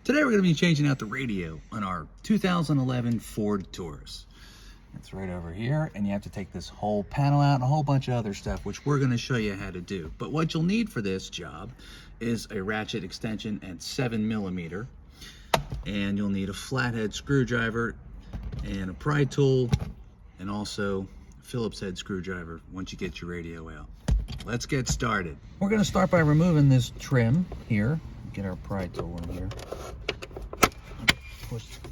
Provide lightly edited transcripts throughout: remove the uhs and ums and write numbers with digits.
Today we're going to be changing out the radio on our 2011 Ford Taurus. It's right over here, and you have to take this whole panel out and a whole bunch of other stuff, which we're going to show you how to do. But what you'll need for this job is a ratchet extension and 7mm, and you'll need a flathead screwdriver and a pry tool, and also a Phillips head screwdriver once you get your radio out. Let's get started. We're going to start by removing this trim here. Get our pry tool in here.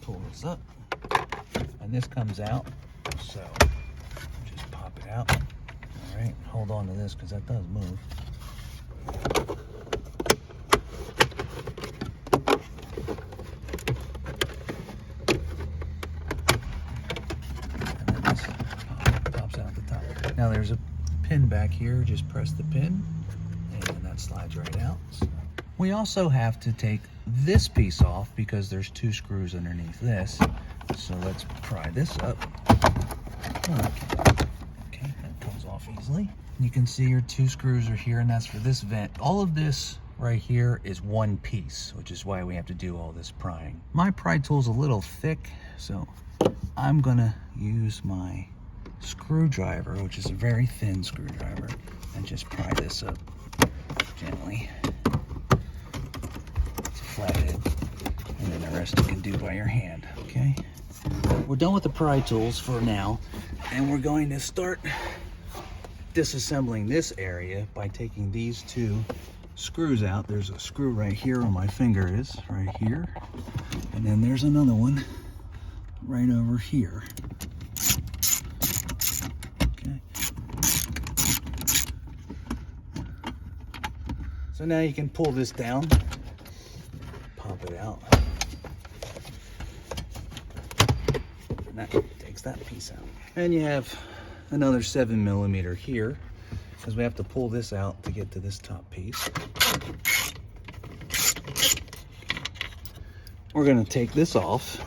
Pull this up, and this comes out. So just pop it out. All right, hold on to this because that does move. And then this pops out the top. Now there's a pin back here. Just press the pin, and that slides right out. So we also have to take this piece off because there's two screws underneath this. So let's pry this up. Okay, that comes off easily. You can see your two screws are here, and that's for this vent. All of this right here is one piece, which is why we have to do all this prying. My pry tool's a little thick, so I'm gonna use my screwdriver, which is a very thin screwdriver, and just pry this up gently. It's a flathead, and then the rest you can do by your hand, okay? We're done with the pry tools for now, and we're going to start disassembling this area by taking these two screws out. There's a screw right here where my finger is, right here, and then there's another one right over here. Okay. So now you can pull this down, pop it out. And that takes that piece out. And you have another 7mm here, because we have to pull this out to get to this top piece. We're going to take this off,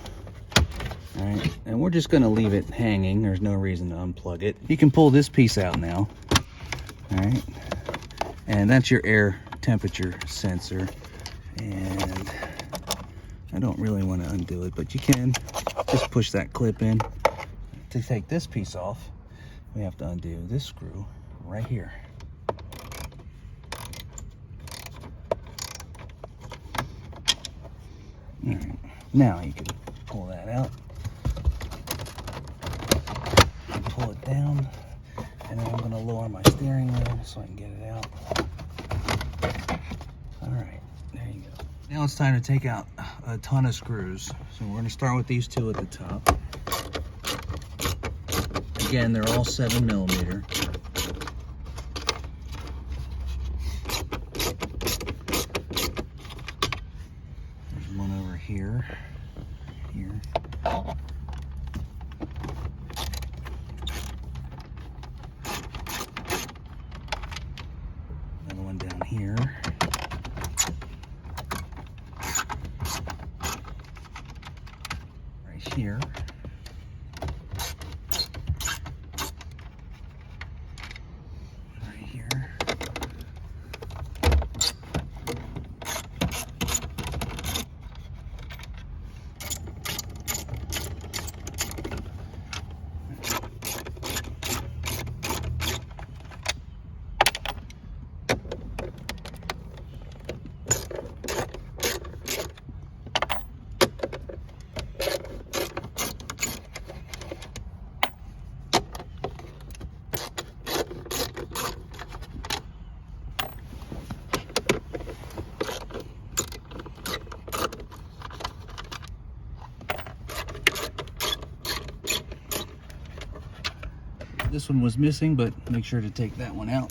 all right, and we're just going to leave it hanging. There's no reason to unplug it. You can pull this piece out now, all right, and that's your air temperature sensor. And I don't really want to undo it, but you can just push that clip in. To take this piece off, we have to undo this screw right here. All right. Now you can pull that out and pull it down, and then I'm going to lower my steering wheel so I can get it out. All right, there you go. Now it's time to take out a ton of screws. So we're going to start with these two at the top. Again, they're all 7mm. There's one over here. Another one down here. Right here. This one was missing, but make sure to take that one out.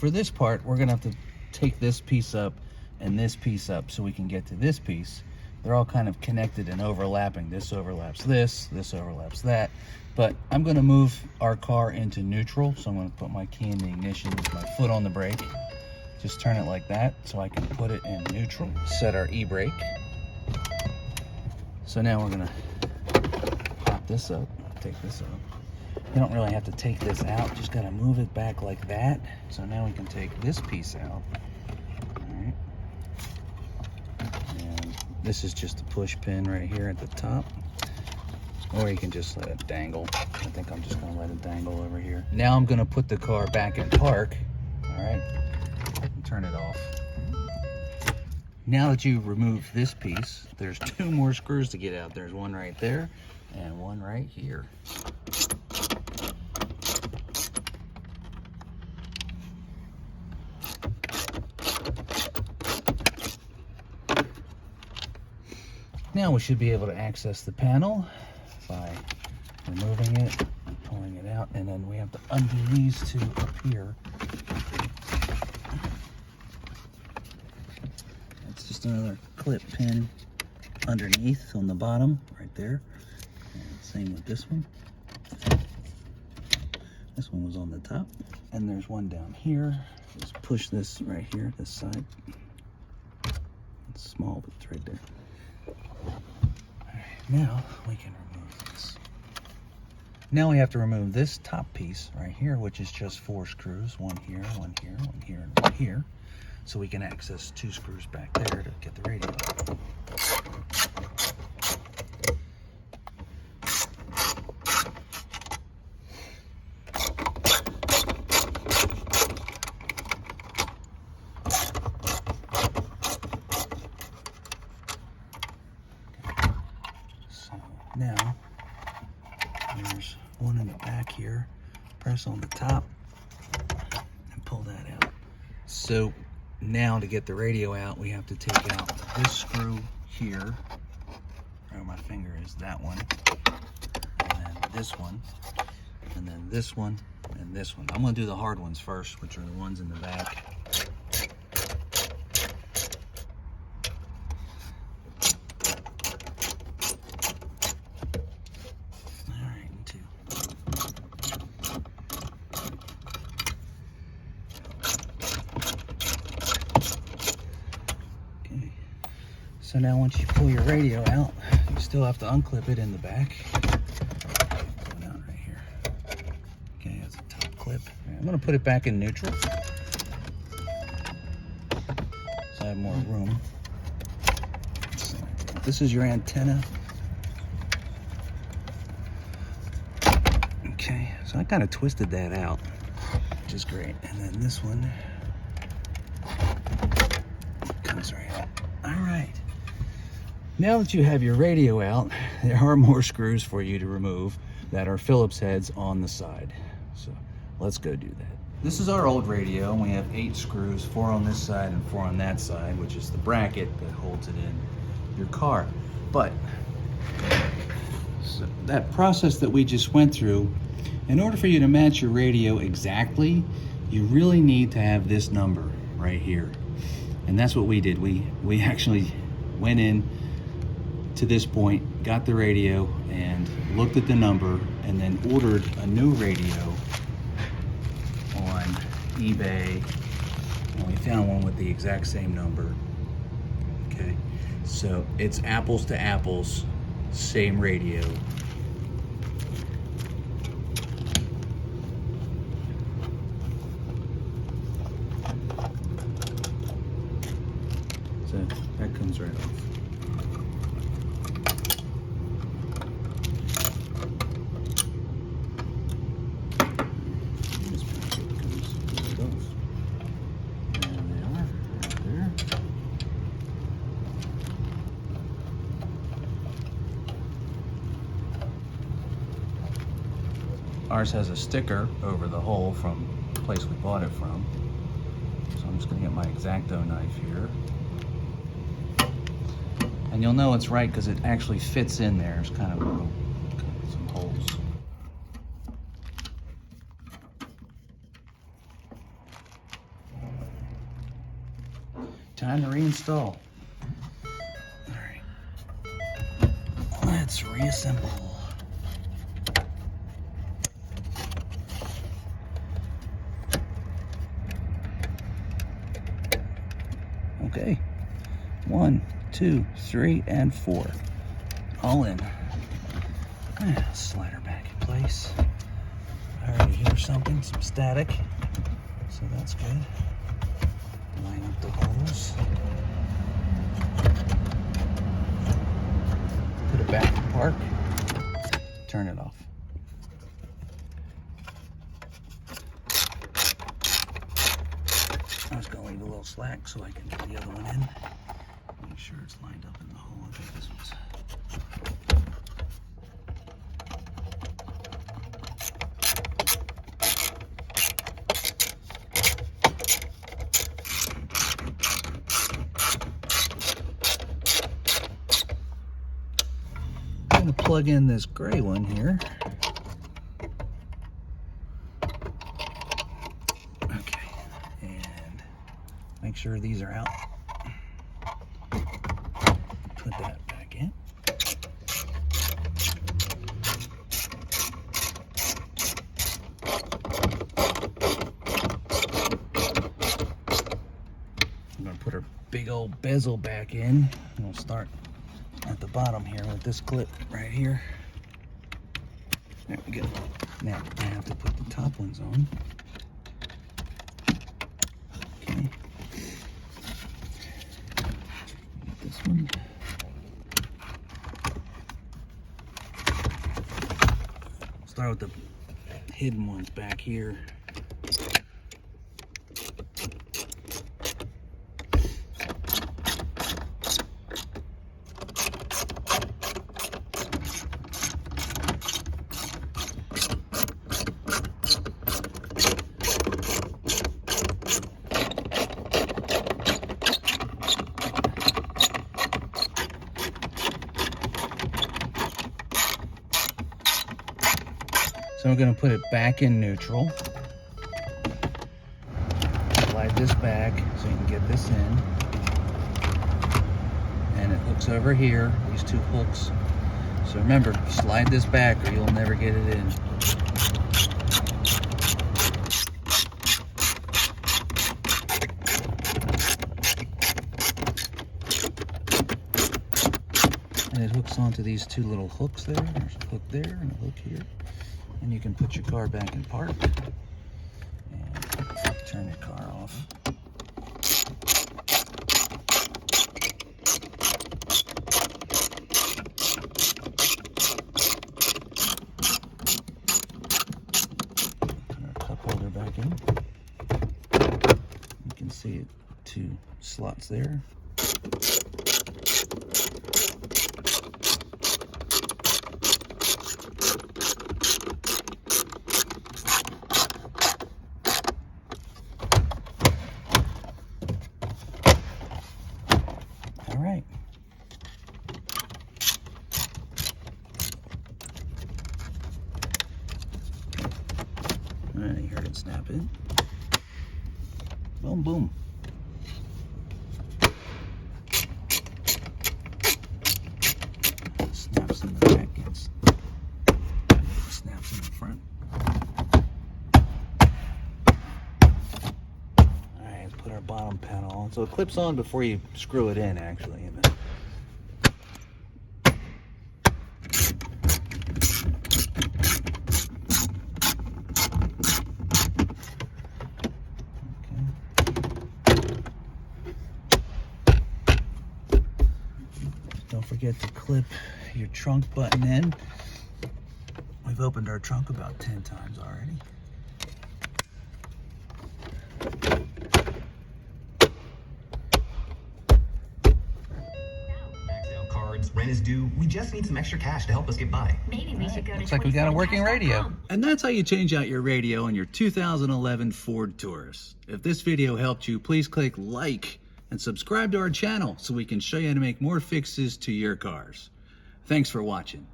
For this part, we're gonna have to take this piece up and this piece up so we can get to this piece. They're all kind of connected and overlapping. This overlaps this overlaps that. But I'm gonna move our car into neutral. So I'm gonna put my key in the ignition with my foot on the brake. Just turn it like that so I can put it in neutral. Set our e-brake. So now we're gonna pop this up, take this up. You don't really have to take this out, just gotta move it back like that. So now we can take this piece out. All right. And this is just a push pin right here at the top. Or you can just let it dangle. I think I'm just gonna let it dangle over here. Now I'm gonna put the car back in park, all right? And turn it off. Now that you remove this piece, there's 2 more screws to get out. There's one right there and one right here. Now we should be able to access the panel by removing it and pulling it out, and then we have to undo these 2 up here. It's just another clip pin underneath on the bottom right there. And same with this one. This one was on the top, and there's one down here. Just push this right here, this side. It's small, but it's right there. Now we can remove this. Now we have to remove this top piece right here, which is just 4 screws. One here, one here, one here, and one here. So we can access 2 screws back there to get the radio out. Now, there's one in the back here. Press on the top and pull that out. So now to get the radio out, we have to take out this screw here. Where my finger is, that one. And then this one. And then this one and this one. I'm gonna do the hard ones first, which are the ones in the back. So now once you pull your radio out, you still have to unclip it in the back. Pull it out right here. Okay, that's a top clip. Right, I'm gonna put it back in neutral, so I have more room. So this is your antenna. Okay, so I kind of twisted that out, which is great. And then this one comes right out. All right. Now that you have your radio out, there are more screws for you to remove that are Phillips heads on the side. So let's go do that. This is our old radio, and we have 8 screws, 4 on this side and 4 on that side, which is the bracket that holds it in your car. But so that process that we just went through, in order for you to match your radio exactly, you really need to have this number right here. And that's what we did. We actually went in to this point, got the radio, and looked at the number, and then ordered a new radio on eBay, and we found one with the exact same number. Okay, so it's apples to apples, same radio. So that comes right off. Ours has a sticker over the hole from the place we bought it from. So I'm just gonna get my X-Acto knife here. And you'll know it's right because it actually fits in there. There's kind of some holes. time to reinstall. All right, let's reassemble. Okay, 1, 2, 3, and 4, all in. Slide her back in place. I already hear something, some static, so that's good. Line up the holes. Put it back in park. Turn it off. I was going to leave a little slack so I can get the other one in. Make sure it's lined up in the hole. I think this one's. I'm going to plug in this gray one here. Okay, and make sure these are out. Put that back in. I'm going to put our big old bezel back in. We'll start at the bottom here with this clip right here. There we go. Now I have to put the top ones on. Okay. Get this one. Start with the hidden ones back here. So I'm going to put it back in neutral. Slide this back so you can get this in. And it hooks over here, these two hooks. So remember, slide this back or you'll never get it in. And it hooks onto these two little hooks there. There's a hook there and a hook here. And you can put your car back in park and turn your car off. Put our cup holder back in. You can see it, two slots there. All right. All right, you heard it snap in. Boom, boom. Snaps in the back, snaps in the front. All right, let's put our bottom panel on. So it clips on before you screw it in, actually. Don't forget to clip your trunk button in. We've opened our trunk about 10 times already. Rent is due. We just need some extra cash to help us get by. Maybe we should go to Looks like we got a working radio. And that's how you change out your radio on your 2011 Ford Taurus. If this video helped you, please click like and subscribe to our channel so we can show you how to make more fixes to your cars. Thanks for watching.